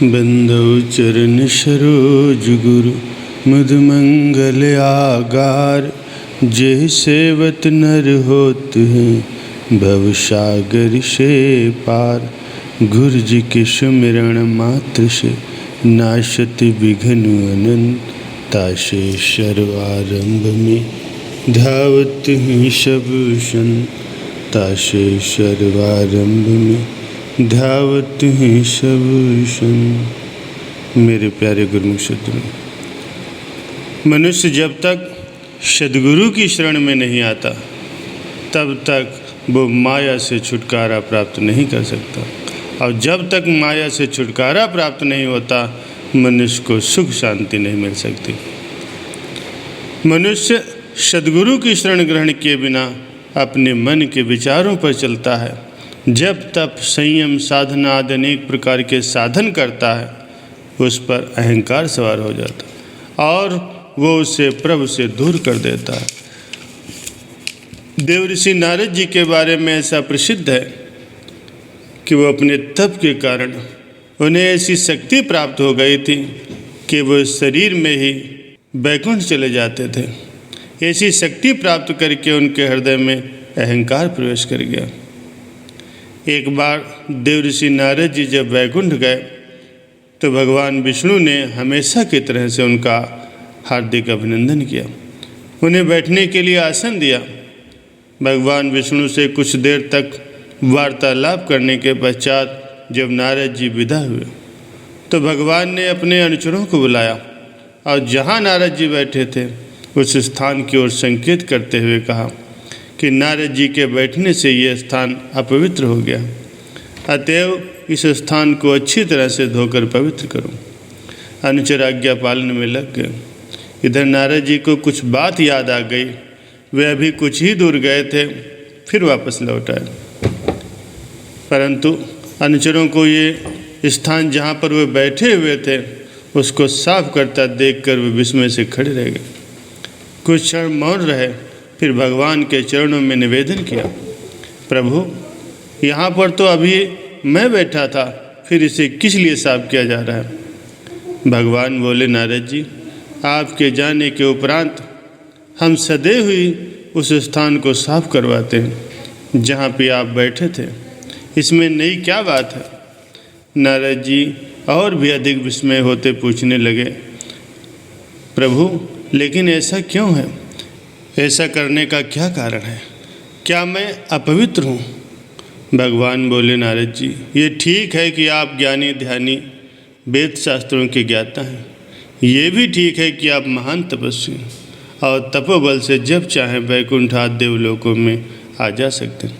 बंदौ चरण सरोज गुरु मुद मंगल आगार। जे सेवत नर होत हैं भव सागर से पार। गुरु जी के सुमिरण मात्र से नाशत विघ्न अनंत। तासे सर्वारंभ में धावत हैं सब संत। तासे सर्वारंभ में धावत हैं सब संत। मेरे प्यारे गुरुमुख सद्गुरु, मनुष्य जब तक सद्गुरु की शरण में नहीं आता तब तक वो माया से छुटकारा प्राप्त नहीं कर सकता, और जब तक माया से छुटकारा प्राप्त नहीं होता मनुष्य को सुख शांति नहीं मिल सकती। मनुष्य सद्गुरु की शरण ग्रहण किए बिना अपने मन के विचारों पर चलता है। जब तप संयम साधना आदि अनेक प्रकार के साधन करता है उस पर अहंकार सवार हो जाता है और वो उसे प्रभु से दूर कर देता है। देवऋषि नारद जी के बारे में ऐसा प्रसिद्ध है कि वो अपने तप के कारण उन्हें ऐसी शक्ति प्राप्त हो गई थी कि वो शरीर में ही वैकुंठ चले जाते थे। ऐसी शक्ति प्राप्त करके उनके हृदय में अहंकार प्रवेश कर गया। एक बार देवऋषि नारद जी जब वैकुंठ गए तो भगवान विष्णु ने हमेशा की तरह से उनका हार्दिक अभिनंदन किया, उन्हें बैठने के लिए आसन दिया। भगवान विष्णु से कुछ देर तक वार्तालाप करने के पश्चात जब नारद जी विदा हुए तो भगवान ने अपने अनुचरों को बुलाया और जहाँ नारद जी बैठे थे उस स्थान की ओर संकेत करते हुए कहा कि नारद जी के बैठने से यह स्थान अपवित्र हो गया, अतएव इस स्थान को अच्छी तरह से धोकर पवित्र करो। अनुचर आज्ञा पालन में लग गए। इधर नारद जी को कुछ बात याद आ गई। वे अभी कुछ ही दूर गए थे फिर वापस लौट आए, परंतु अनुचरों को ये स्थान जहाँ पर वे बैठे हुए थे उसको साफ करता देखकर वे विस्मय से खड़े रह गए। कुछ क्षण मौन रहे, फिर भगवान के चरणों में निवेदन किया, प्रभु यहाँ पर तो अभी मैं बैठा था, फिर इसे किस लिए साफ किया जा रहा है? भगवान बोले, नारद जी आपके जाने के उपरांत हम सदैव ही उस स्थान को साफ करवाते हैं जहाँ पे आप बैठे थे, इसमें नई क्या बात है? नारद जी और भी अधिक विस्मय होते पूछने लगे, प्रभु लेकिन ऐसा क्यों है? ऐसा करने का क्या कारण है? क्या मैं अपवित्र हूँ? भगवान बोले, नारद जी ये ठीक है कि आप ज्ञानी ध्यानी वेद शास्त्रों के ज्ञाता हैं। ये भी ठीक है कि आप महान तपस्वी और तपोबल से जब चाहें वैकुंठ आदि देवलोकों में आ जा सकते हैं।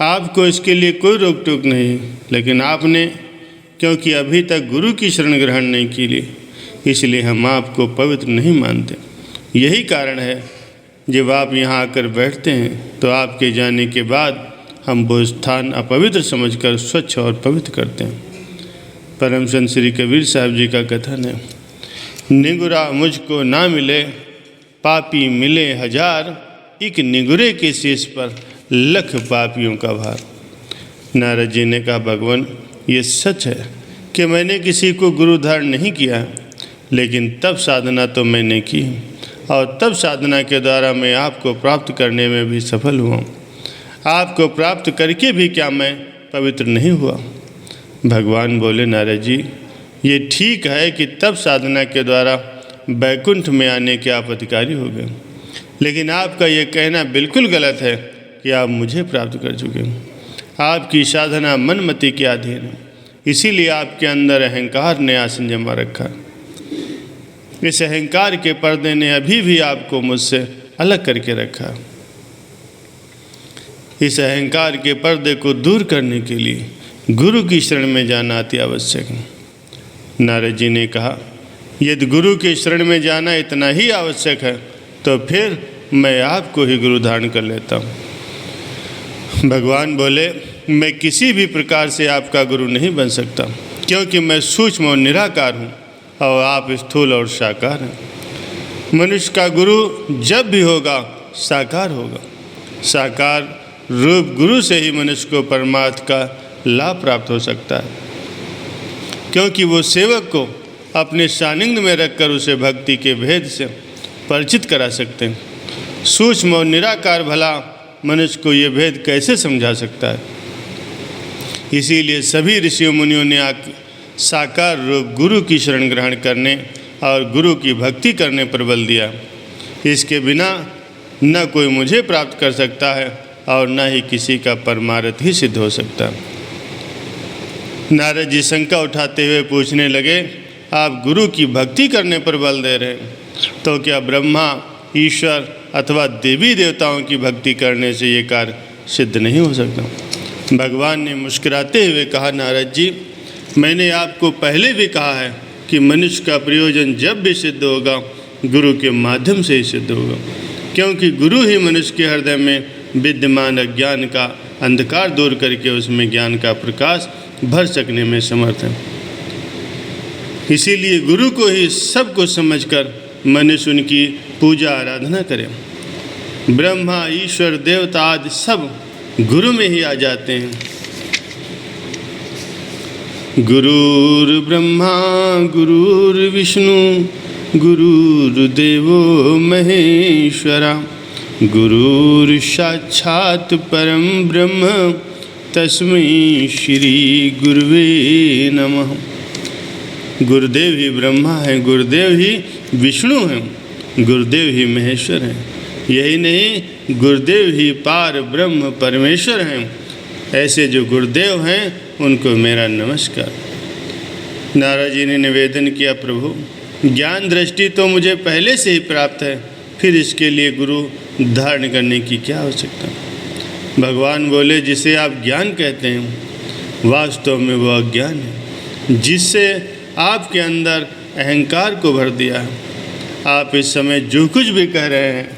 आपको इसके लिए कोई रोक टोक नहीं, लेकिन आपने क्योंकि अभी तक गुरु की शरण ग्रहण नहीं की ली इसलिए हम आपको पवित्र नहीं मानते। यही कारण है जब आप यहाँ आकर बैठते हैं तो आपके जाने के बाद हम वो स्थान अपवित्र समझकर स्वच्छ और पवित्र करते हैं। परम संत श्री कबीर साहब जी का कथन है, निगुरा मुझको ना मिले पापी मिले हजार। एक निगुरे के शीश पर लख पापियों का भार। नारद जी ने कहा, भगवान ये सच है कि मैंने किसी को गुरु धारण नहीं किया, लेकिन तब साधना तो मैंने की और तब साधना के द्वारा मैं आपको प्राप्त करने में भी सफल हुआ। आपको प्राप्त करके भी क्या मैं पवित्र नहीं हुआ? भगवान बोले, नारद जी ये ठीक है कि तब साधना के द्वारा वैकुंठ में आने के आप अधिकारी हो गए, लेकिन आपका ये कहना बिल्कुल गलत है कि आप मुझे प्राप्त कर चुके हैं। आपकी साधना मनमति के अधीन है, इसीलिए आपके अंदर अहंकार ने आसन जमा रखा। इस अहंकार के पर्दे ने अभी भी आपको मुझसे अलग करके रखा। इस अहंकार के पर्दे को दूर करने के लिए गुरु की शरण में जाना अति आवश्यक है। नारद जी ने कहा, यदि गुरु के शरण में जाना इतना ही आवश्यक है तो फिर मैं आपको ही गुरु धारण कर लेता हूँ। भगवान बोले, मैं किसी भी प्रकार से आपका गुरु नहीं बन सकता, क्योंकि मैं सूक्ष्म और निराकार हूँ और आप स्थूल और साकार हैं। मनुष्य का गुरु जब भी होगा साकार होगा। साकार रूप गुरु से ही मनुष्य को परमार्थ का लाभ प्राप्त हो सकता है। क्योंकि वो सेवक को अपने सानिध्य में रखकर उसे भक्ति के भेद से परिचित करा सकते हैं। सूक्ष्म और निराकार भला मनुष्य को ये भेद कैसे समझा सकता है। इसीलिए सभी ऋषियों मुनियों ने साकार रूप गुरु की शरण ग्रहण करने और गुरु की भक्ति करने पर बल दिया। इसके बिना न कोई मुझे प्राप्त कर सकता है और न ही किसी का परमार्थ ही सिद्ध हो सकता। नारद जी शंका उठाते हुए पूछने लगे, आप गुरु की भक्ति करने पर बल दे रहे हैं, तो क्या ब्रह्मा, ईश्वर अथवा देवी देवताओं की भक्ति करने से ये कार्य सिद्ध नहीं हो सकता। भगवान ने मुस्कुराते हुए कहा, नारद जी, मैंने आपको पहले भी कहा है कि मनुष्य का प्रयोजन जब भी सिद्ध होगा गुरु के माध्यम से ही सिद्ध होगा, क्योंकि गुरु ही मनुष्य के हृदय में विद्यमान अज्ञान का अंधकार दूर करके उसमें ज्ञान का प्रकाश भर सकने में समर्थ है। इसीलिए गुरु को ही सब कुछ समझकर मनुष्य उनकी पूजा आराधना करे। ब्रह्मा, ईश्वर, देवता आदि सब गुरु में ही आ जाते हैं। गुरुर्ब्रह्मा गुरुर्विष्णु गुरुर्देवो महेश्वरा गुरुर्साक्षात् परम ब्रह्म तस्मै श्री गुरुवे नमः। गुरुदेव ही ब्रह्मा है, गुरुदेव ही विष्णु हैं, गुरुदेव ही महेश्वर हैं। यही नहीं, गुरुदेव ही पार ब्रह्म परमेश्वर हैं। ऐसे जो गुरुदेव हैं उनको मेरा नमस्कार। नारद जी ने निवेदन किया, प्रभु ज्ञान दृष्टि तो मुझे पहले से ही प्राप्त है, फिर इसके लिए गुरु धारण करने की क्या आवश्यकता। भगवान बोले, जिसे आप ज्ञान कहते हैं वास्तव में वो अज्ञान है, जिससे आपके अंदर अहंकार को भर दिया है। आप इस समय जो कुछ भी कह रहे हैं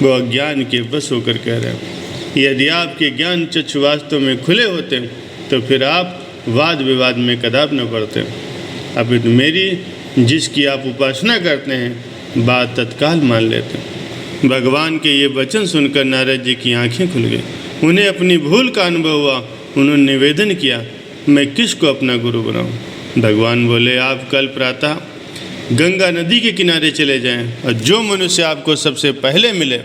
वो अज्ञान के बस होकर कह रहे हैं। यदि आपके ज्ञान चक्षु वास्तव में खुले होते तो फिर आप वाद विवाद में कदाप न पड़ते। अभी तो मेरी जिसकी आप उपासना करते हैं बात तत्काल मान लेते हैं। भगवान के ये वचन सुनकर नारद जी की आंखें खुल गई। उन्हें अपनी भूल का अनुभव हुआ। उन्होंने निवेदन किया, मैं किसको अपना गुरु बनाऊं। भगवान बोले, आप कल प्रातः गंगा नदी के किनारे चले जाएं और जो मनुष्य आपको सबसे पहले मिले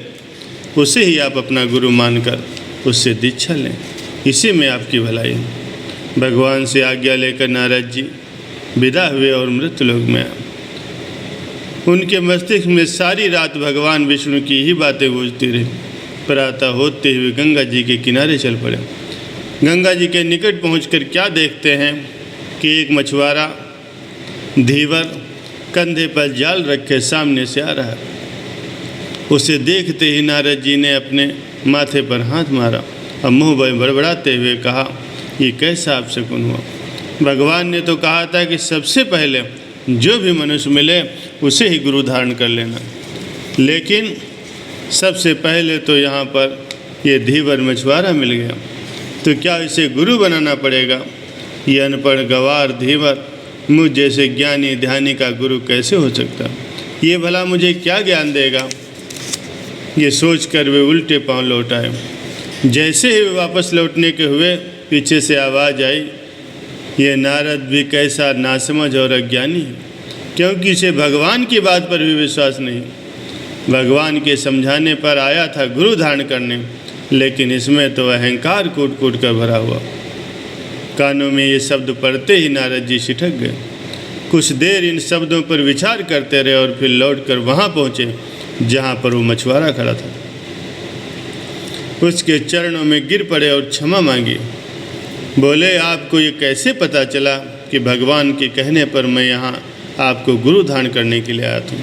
उसे ही आप अपना गुरु मानकर उससे दीक्षा लें, इसी में आपकी भलाई है। भगवान से आज्ञा लेकर नारद जी विदा हुए और मृत्युलोक में आए। उनके मस्तिष्क में सारी रात भगवान विष्णु की ही बातें गूंजती रही। प्रातः होते हुए गंगा जी के किनारे चल पड़े। गंगा जी के निकट पहुंचकर क्या देखते हैं कि एक मछुआरा धीवर कंधे पर जाल रखे सामने से आ रहा है। उसे देखते ही नारद जी ने अपने माथे पर हाथ मारा और मुँह बड़बड़ाते हुए कहा, ये कैसा अपशकुन हुआ। भगवान ने तो कहा था कि सबसे पहले जो भी मनुष्य मिले उसे ही गुरु धारण कर लेना, लेकिन सबसे पहले तो यहाँ पर ये धीवर मछुआरा मिल गया, तो क्या इसे गुरु बनाना पड़ेगा। ये अनपढ़ गवार धीवर मुझ जैसे ज्ञानी ध्यानी का गुरु कैसे हो सकता, ये भला मुझे क्या ज्ञान देगा। ये सोचकर वे उल्टे पांव लौट आए। जैसे ही वे वापस लौटने के हुए पीछे से आवाज़ आई, ये नारद भी कैसा नासमझ और अज्ञानी है, क्योंकि इसे भगवान की बात पर भी विश्वास नहीं। भगवान के समझाने पर आया था गुरु धारण करने, लेकिन इसमें तो अहंकार कूट कूट कर भरा हुआ। कानों में ये शब्द पढ़ते ही नारद जी सिठक गए। कुछ देर इन शब्दों पर विचार करते रहे और फिर लौटकर वहाँ पहुँचे जहाँ पर वो मछुआरा खड़ा था। उसके चरणों में गिर पड़े और क्षमा मांगी। बोले, आपको ये कैसे पता चला कि भगवान के कहने पर मैं यहाँ आपको गुरु धारण करने के लिए आया था।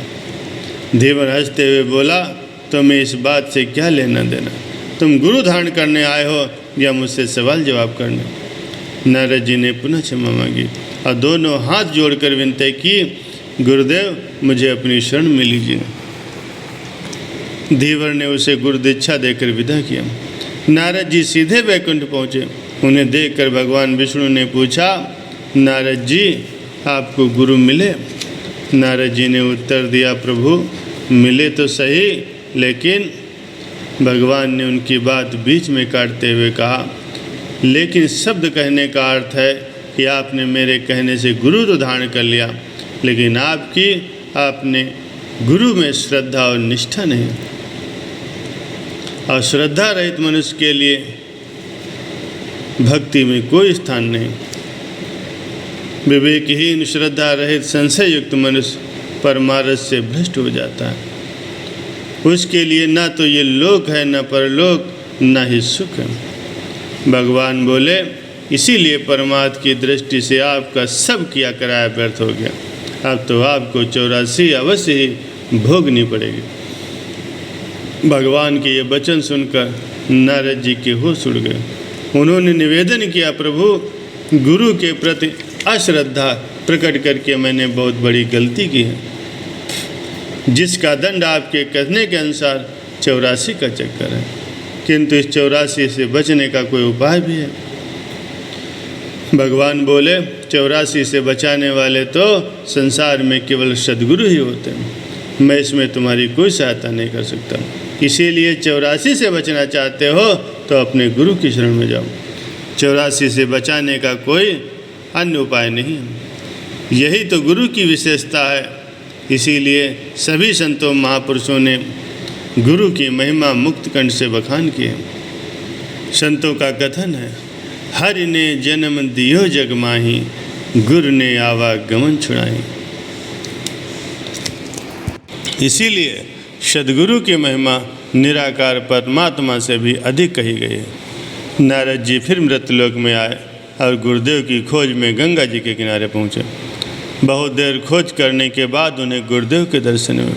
धीवर हंसते हुए बोला, तुम्हें इस बात से क्या लेना देना, तुम गुरु धारण करने आए हो या मुझसे सवाल जवाब करने। नारद जी ने पुनः क्षमा मांगी और दोनों हाथ जोड़कर विनती की, गुरुदेव मुझे अपनी शरण में लीजिए। धीवर ने उसे गुरु दीक्षा देकर विदा किया। नारद जी सीधे वैकुंठ पहुँचे। उन्हें देखकर भगवान विष्णु ने पूछा, नारद जी आपको गुरु मिले। नारद जी ने उत्तर दिया, प्रभु मिले तो सही, लेकिन भगवान ने उनकी बात बीच में काटते हुए कहा, लेकिन शब्द कहने का अर्थ है कि आपने मेरे कहने से गुरु तो धारण कर लिया, लेकिन आपने गुरु में श्रद्धा और निष्ठा नहीं। और श्रद्धा रहित मनुष्य के लिए भक्ति में कोई स्थान नहीं। विवेकहीन, श्रद्धा रहित, संशय युक्त मनुष्य परमार्थ से भ्रष्ट हो जाता है। उसके लिए ना तो ये लोक है, न परलोक, न ही सुख है। भगवान बोले, इसीलिए परमात्मा की दृष्टि से आपका सब किया कराया व्यर्थ हो गया। अब तो आपको 84 अवश्य ही भोगनी पड़ेगी। भगवान के ये वचन सुनकर नारद जी के होश उड़ गए। उन्होंने निवेदन किया, प्रभु, गुरु के प्रति अश्रद्धा प्रकट करके मैंने बहुत बड़ी गलती की है, जिसका दंड आपके कहने के अनुसार 84 का चक्कर है, किंतु इस 84 से बचने का कोई उपाय भी है। भगवान बोले, 84 से बचाने वाले तो संसार में केवल सद्गुरु ही होते हैं। मैं इसमें तुम्हारी कोई सहायता नहीं कर सकता। इसीलिए 84 से बचना चाहते हो तो अपने गुरु की शरण में जाओ। 84 से बचाने का कोई अन्य उपाय नहीं है। यही तो गुरु की विशेषता है। इसीलिए सभी संतों महापुरुषों ने गुरु की महिमा मुक्त कंठ से बखान किए। संतों का कथन है, हरि ने जन्म दियो जग माही, गुरु ने आवागमन छुड़ाई। इसीलिए सद्गुरु की महिमा निराकार परमात्मा से भी अधिक कही गई है। नारद जी फिर मृतलोक में आए और गुरुदेव की खोज में गंगा जी के किनारे पहुँचे। बहुत देर खोज करने के बाद उन्हें गुरुदेव के दर्शन हुए।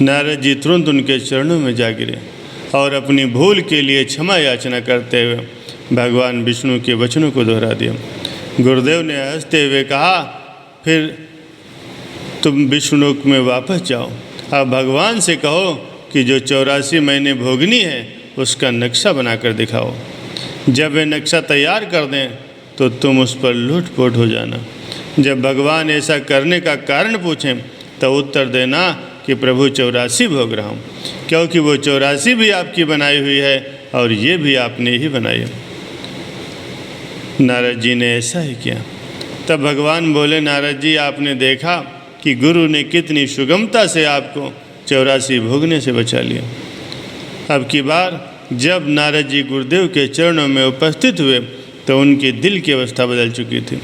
नारद जी तुरंत उनके चरणों में जा गिरे और अपनी भूल के लिए क्षमा याचना करते हुए भगवान विष्णु के वचनों को दोहरा दिया। गुरुदेव ने हंसते हुए कहा, फिर तुम विष्णुलोक में वापस जाओ। अब भगवान से कहो कि जो 84 महीने भोगनी है उसका नक्शा बनाकर दिखाओ। जब वे नक्शा तैयार कर दें तो तुम उस पर लूटपोट हो जाना। जब भगवान ऐसा करने का कारण पूछें तो उत्तर देना कि प्रभु 84 भोग रहा हूँ, क्योंकि वो 84 भी आपकी बनाई हुई है और ये भी आपने ही बनाई है। नारद जी ने ऐसा ही किया। तब भगवान बोले, नारद जी, आपने देखा कि गुरु ने कितनी सुगमता से आपको 84 भोगने से बचा लिया। अब की बार जब नारद जी गुरुदेव के चरणों में उपस्थित हुए तो उनके दिल की अवस्था बदल चुकी थी।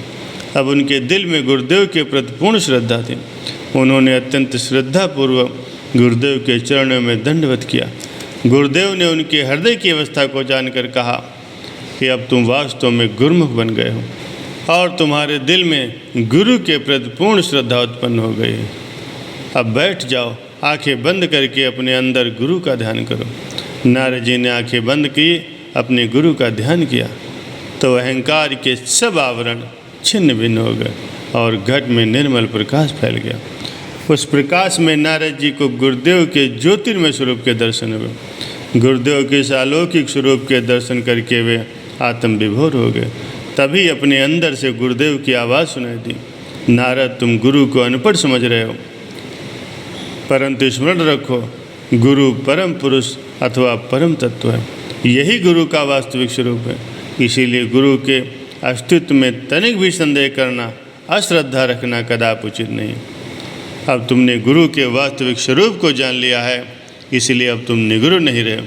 अब उनके दिल में गुरुदेव के प्रति पूर्ण श्रद्धा थी। उन्होंने अत्यंत श्रद्धापूर्वक गुरुदेव के चरणों में दंडवत किया। गुरुदेव ने उनके हृदय की अवस्था को जानकर कहा कि अब तुम वास्तव में गुरुमुख बन गए हो और तुम्हारे दिल में गुरु के प्रति पूर्ण श्रद्धा उत्पन्न हो गई है। अब बैठ जाओ, आंखें बंद करके अपने अंदर गुरु का ध्यान करो। नारद जी ने आंखें बंद की, अपने गुरु का ध्यान किया तो अहंकार के सब आवरण छिन्न भिन्न हो गए और घट में निर्मल प्रकाश फैल गया। उस प्रकाश में नारद जी को गुरुदेव के ज्योतिर्मय स्वरूप के दर्शन हुए। गुरुदेव के इस अलौकिक स्वरूप के दर्शन करके वे आत्म विभोर हो गए। तभी अपने अंदर से गुरुदेव की आवाज़ सुनाई दी, नारद, तुम गुरु को अनपढ़ समझ रहे हो, परंतु स्मरण रखो, गुरु परम पुरुष अथवा परम तत्व है। यही गुरु का वास्तविक स्वरूप है। इसीलिए गुरु के अस्तित्व में तनिक भी संदेह करना, अश्रद्धा रखना कदाप उचित नहीं। अब तुमने गुरु के वास्तविक स्वरूप को जान लिया है, इसलिए अब तुम निगुरु नहीं रहे,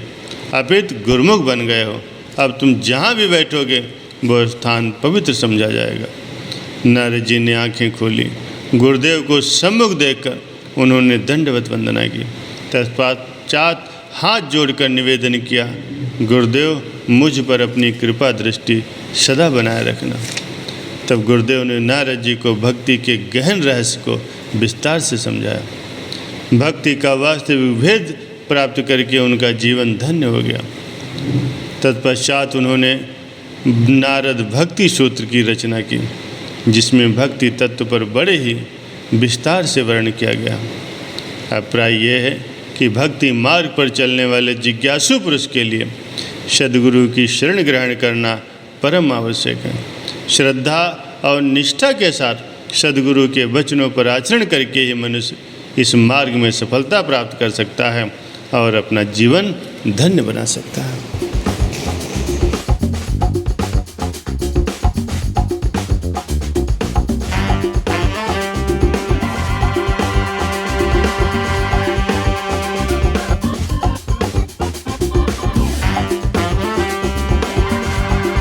अपितु गुरुमुख बन गए हो। अब तुम जहाँ भी बैठोगे वो स्थान पवित्र समझा जाएगा। नारद जी ने आंखें खोली। गुरुदेव को सम्मुख देखकर उन्होंने दंडवत वंदना की। तत्पश्चात हाथ जोड़कर निवेदन किया, गुरुदेव, मुझ पर अपनी कृपा दृष्टि सदा बनाए रखना। तब गुरुदेव ने नारद जी को भक्ति के गहन रहस्य को विस्तार से समझाया। भक्ति का वास्तविक भेद प्राप्त करके उनका जीवन धन्य हो गया। तत्पश्चात उन्होंने नारद भक्ति सूत्र की रचना की, जिसमें भक्ति तत्व पर बड़े ही विस्तार से वर्णन किया गया। अभिप्राय यह है कि भक्ति मार्ग पर चलने वाले जिज्ञासु पुरुष के लिए सद्गुरु की शरण ग्रहण करना परम आवश्यक है। श्रद्धा और निष्ठा के साथ सद्गुरु के वचनों पर आचरण करके ही मनुष्य इस मार्ग में सफलता प्राप्त कर सकता है और अपना जीवन धन्य बना सकता है।